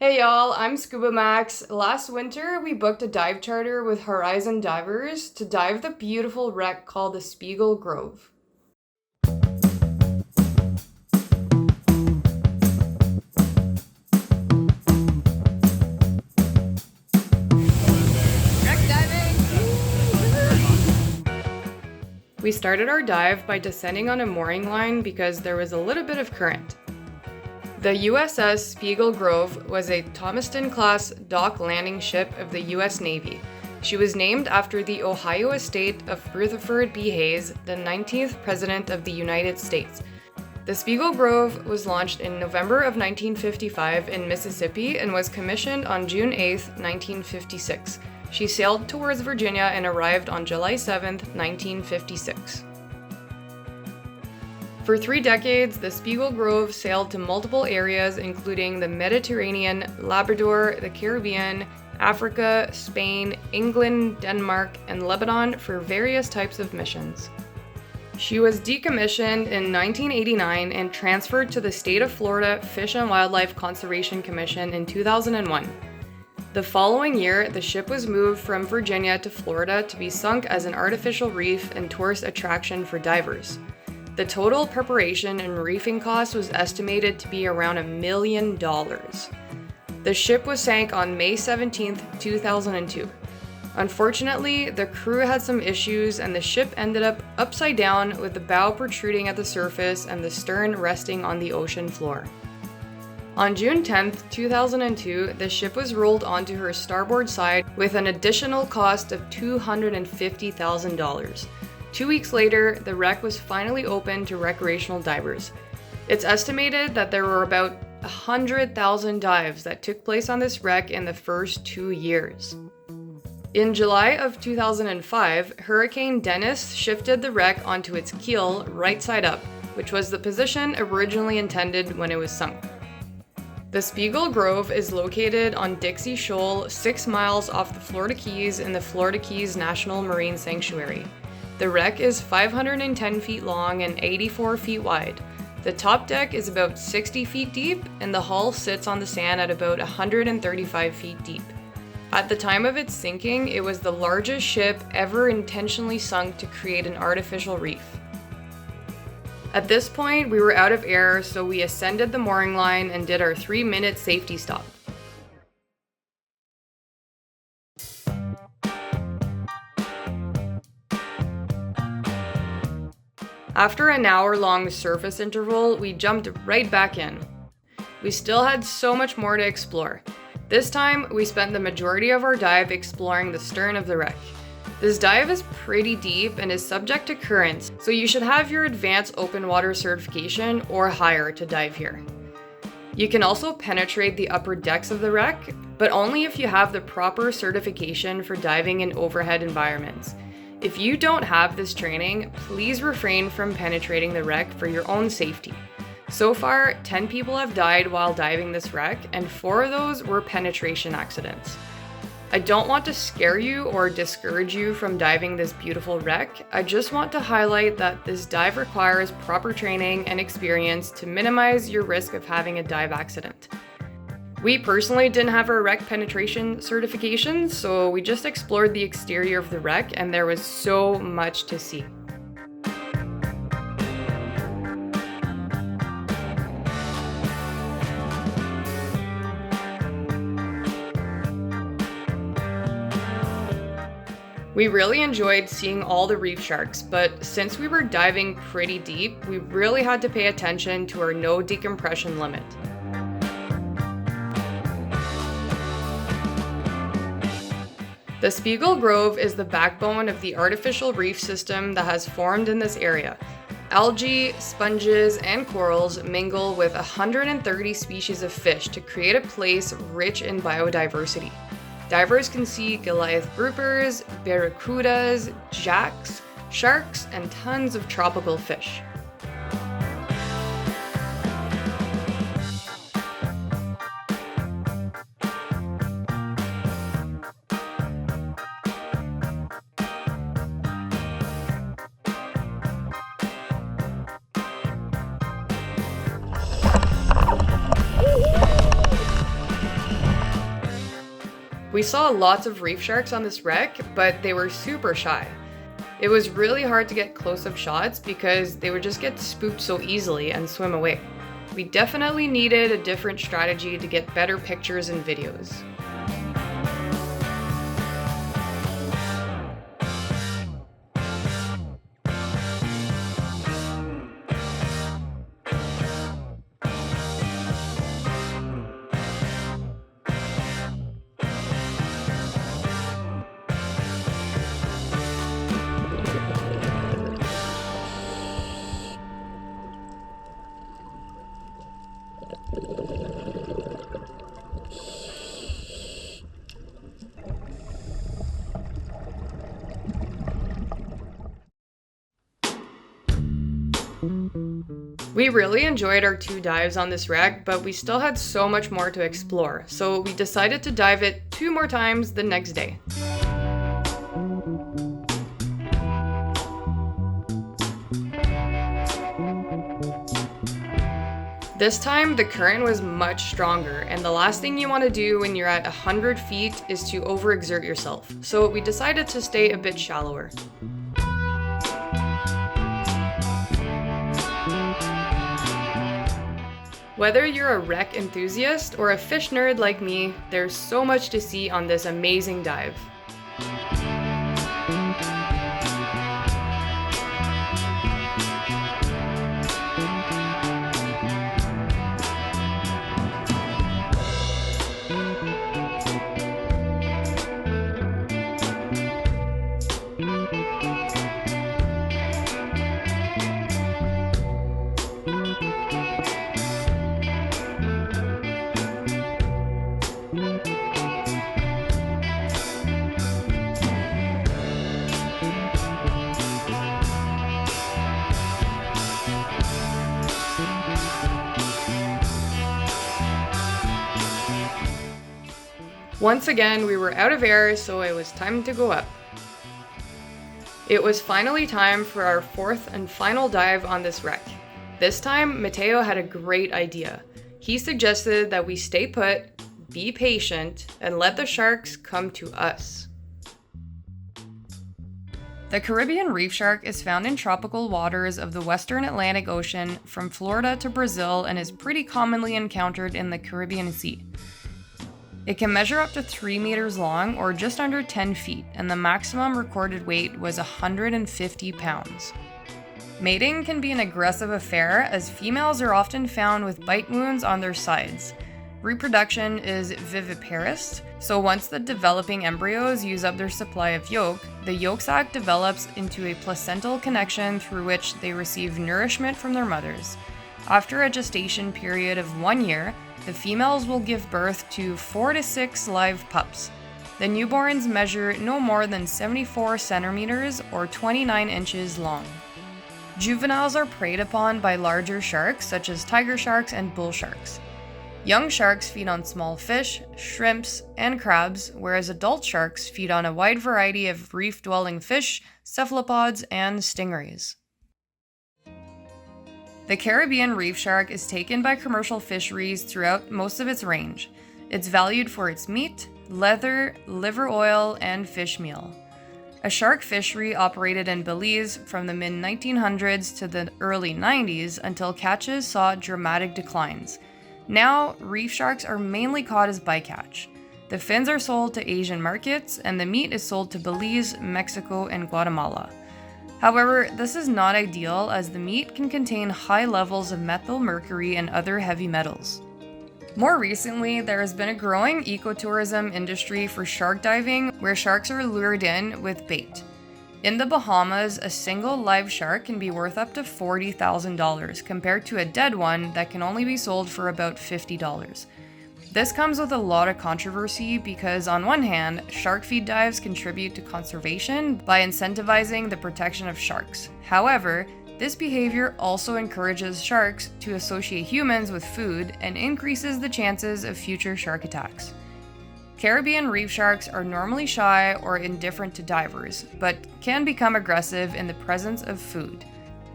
Hey y'all, I'm Scuba Max. Last winter, we booked a dive charter with Horizon Divers to dive the beautiful wreck called the Spiegel Grove. Wreck diving! We started our dive by descending on a mooring line because there was a little bit of current. The USS Spiegel Grove was a Thomaston-class dock landing ship of the U.S. Navy. She was named after the Ohio estate of Rutherford B. Hayes, the 19th President of the United States. The Spiegel Grove was launched in November of 1955 in Mississippi and was commissioned on June 8, 1956. She sailed towards Virginia and arrived on July 7, 1956. For 3 decades, the Spiegel Grove sailed to multiple areas including the Mediterranean, Labrador, the Caribbean, Africa, Spain, England, Denmark, and Lebanon for various types of missions. She was decommissioned in 1989 and transferred to the State of Florida Fish and Wildlife Conservation Commission in 2001. The following year, the ship was moved from Virginia to Florida to be sunk as an artificial reef and tourist attraction for divers. The total preparation and reefing cost was estimated to be around $1 million. The ship was sank on May 17, 2002. Unfortunately, the crew had some issues and the ship ended up upside down with the bow protruding at the surface and the stern resting on the ocean floor. On June 10, 2002, the ship was rolled onto her starboard side with an additional cost of $250,000. 2 weeks later, the wreck was finally opened to recreational divers. It's estimated that there were about 100,000 dives that took place on this wreck in the first 2 years. In July of 2005, Hurricane Dennis shifted the wreck onto its keel right side up, which was the position originally intended when it was sunk. The Spiegel Grove is located on Dixie Shoal, 6 miles off the Florida Keys in the Florida Keys National Marine Sanctuary. The wreck is 510 feet long and 84 feet wide. The top deck is about 60 feet deep, and the hull sits on the sand at about 135 feet deep. At the time of its sinking, it was the largest ship ever intentionally sunk to create an artificial reef. At this point, we were out of air, so we ascended the mooring line and did our 3-minute safety stop. After an hour-long surface interval, we jumped right back in. We still had so much more to explore. This time, we spent the majority of our dive exploring the stern of the wreck. This dive is pretty deep and is subject to currents, so you should have your advanced open water certification or higher to dive here. You can also penetrate the upper decks of the wreck, but only if you have the proper certification for diving in overhead environments. If you don't have this training, please refrain from penetrating the wreck for your own safety. So far, 10 people have died while diving this wreck, and 4 of those were penetration accidents. I don't want to scare you or discourage you from diving this beautiful wreck. I just want to highlight that this dive requires proper training and experience to minimize your risk of having a dive accident. We personally didn't have our wreck penetration certification, so we just explored the exterior of the wreck and there was so much to see. We really enjoyed seeing all the reef sharks, but since we were diving pretty deep, we really had to pay attention to our no decompression limit. The Spiegel Grove is the backbone of the artificial reef system that has formed in this area. Algae, sponges, and corals mingle with 130 species of fish to create a place rich in biodiversity. Divers can see Goliath groupers, barracudas, jacks, sharks, and tons of tropical fish. We saw lots of reef sharks on this wreck, but they were super shy. It was really hard to get close-up shots because they would just get spooked so easily and swim away. We definitely needed a different strategy to get better pictures and videos. We really enjoyed our 2 dives on this wreck, but we still had so much more to explore, so we decided to dive it 2 more times the next day. This time, the current was much stronger, and the last thing you want to do when you're at 100 feet is to overexert yourself, so we decided to stay a bit shallower. Whether you're a wreck enthusiast or a fish nerd like me, there's so much to see on this amazing dive. Once again, we were out of air, so it was time to go up. It was finally time for our 4th and final dive on this wreck. This time, Mateo had a great idea. He suggested that we stay put, be patient, and let the sharks come to us. The Caribbean reef shark is found in tropical waters of the Western Atlantic Ocean from Florida to Brazil and is pretty commonly encountered in the Caribbean Sea. It can measure up to 3 meters long or just under 10 feet, and the maximum recorded weight was 150 pounds. Mating can be an aggressive affair as females are often found with bite wounds on their sides. Reproduction is viviparous, so once the developing embryos use up their supply of yolk, the yolk sac develops into a placental connection through which they receive nourishment from their mothers. After a gestation period of 1 year, the females will give birth to 4 to 6 live pups. The newborns measure no more than 74 centimeters or 29 inches long. Juveniles are preyed upon by larger sharks such as tiger sharks and bull sharks. Young sharks feed on small fish, shrimps, and crabs, whereas adult sharks feed on a wide variety of reef-dwelling fish, cephalopods, and stingrays. The Caribbean reef shark is taken by commercial fisheries throughout most of its range. It's valued for its meat, leather, liver oil, and fish meal. A shark fishery operated in Belize from the mid-1900s to the early 90s until catches saw dramatic declines. Now, reef sharks are mainly caught as bycatch. The fins are sold to Asian markets, and the meat is sold to Belize, Mexico, and Guatemala. However, this is not ideal as the meat can contain high levels of methyl mercury and other heavy metals. More recently, there has been a growing ecotourism industry for shark diving where sharks are lured in with bait. In the Bahamas, a single live shark can be worth up to $40,000 compared to a dead one that can only be sold for about $50. This comes with a lot of controversy because, on one hand, shark feed dives contribute to conservation by incentivizing the protection of sharks. However, this behavior also encourages sharks to associate humans with food and increases the chances of future shark attacks. Caribbean reef sharks are normally shy or indifferent to divers, but can become aggressive in the presence of food.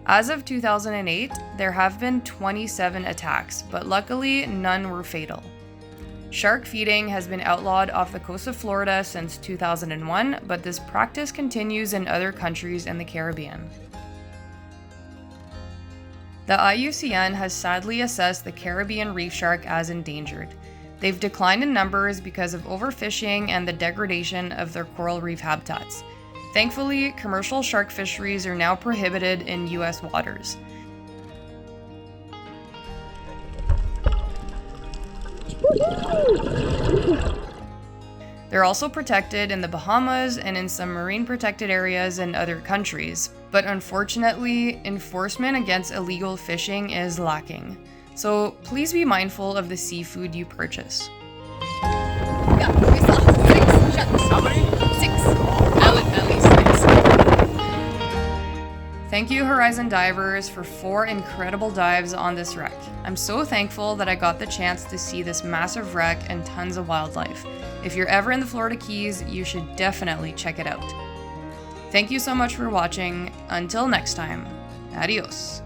As of 2008, there have been 27 attacks, but luckily none were fatal. Shark feeding has been outlawed off the coast of Florida since 2001, but this practice continues in other countries in the Caribbean. The IUCN has sadly assessed the Caribbean reef shark as endangered. They've declined in numbers because of overfishing and the degradation of their coral reef habitats. Thankfully, commercial shark fisheries are now prohibited in US waters. They're also protected in the Bahamas and in some marine protected areas in other countries, but unfortunately, enforcement against illegal fishing is lacking. So please be mindful of the seafood you purchase. Yeah, we saw 6 sharks. How many? 6. At least 6. Thank you, Horizon Divers, for 4 incredible dives on this wreck. I'm so thankful that I got the chance to see this massive wreck and tons of wildlife. If you're ever in the Florida Keys, you should definitely check it out. Thank you so much for watching. Until next time, adios.